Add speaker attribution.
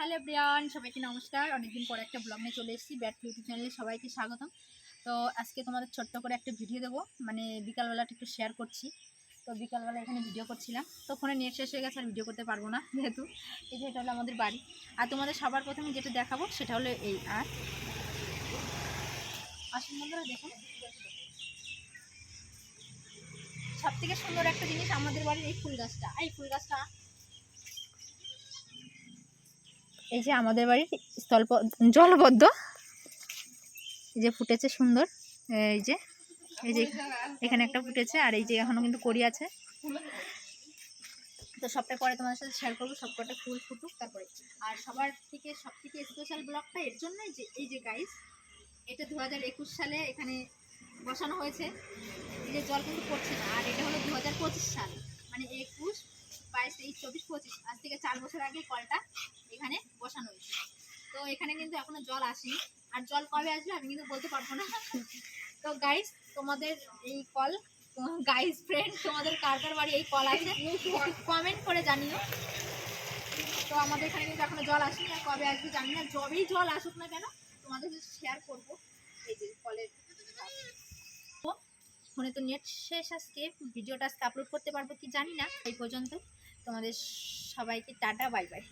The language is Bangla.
Speaker 1: হ্যালো এভরিওয়ান, সবাইকে নমস্কার। অনেকদিন পরে একটা ব্লগ নিয়ে চলে এসেছি ব্যাট ইউটিউব চ্যানেলে। সবাইকে স্বাগতম। তো আজকে তোমাদের ছোট্ট করে একটা ভিডিও দেবো, মানে বিকালবেলাটা একটু শেয়ার করছি। তো বিকালবেলা এখানে ভিডিও করছিলাম, তো ফোনে নেট শেষ হয়ে গেছে, আর ভিডিও করতে পারবো না যেহেতু। এই যে এটা হলো আমাদের বাড়ি, আর তোমাদের সবার প্রথমে যেটা দেখাবো সেটা হলো এই। আর আসুন বন্ধুরা, দেখুন সব থেকে সুন্দর একটা জিনিস আমাদের বাড়ির এই ফুল গাছটা। এই ফুল গাছটা এই যে আমাদের বাড়ির জলপদ্ম, এই যে ফুটেছে সুন্দর। এই যে এই যে এখানে একটা ফুটেছে, আর এই যে এখনো কিন্তু কড়ি আছে। তো সবটা পরে তোমাদের সাথে শেয়ার করবো, সবকটা ফুল ফুটুক তারপরে। আর সব থেকে স্পেশাল ব্লগটা এর জন্যই যে এই যে গাইস, এটা 2021 সালে এখানে বসানো হয়েছে। এই যে জল কিন্তু পড়ছে না, আর এটা হলো 2025 সাল, মানে 21, 22, 23, 24, 25, আজ থেকে 4 বছর আগে কলটা এখানে বসানো হয়েছে। তো এখানে কিন্তু এখনো জল আসেনি, আর জল কবে আসবে আমি কিন্তু বলতে পারবো না। তো গাইস, তোমাদের এই কল, গাইস ফ্রেন্ড, তোমাদের কার কার বাড়ি এই কল আছে কমেন্ট করে জানিও। তো আমাদের এখানে কিন্তু এখনো জল আসেনি, আর কবে আসবে জানি না। যবেই জল আসুক না কেন তোমাদের শেয়ার করবো। এই যে কলের ফোনে তো নেট শেষ, আজকে ভিডিওটা আজকে আপলোড করতে পারবো কি জানি না। এই পর্যন্ত তোমাদের সবাইকে টাটা, বাই বাই।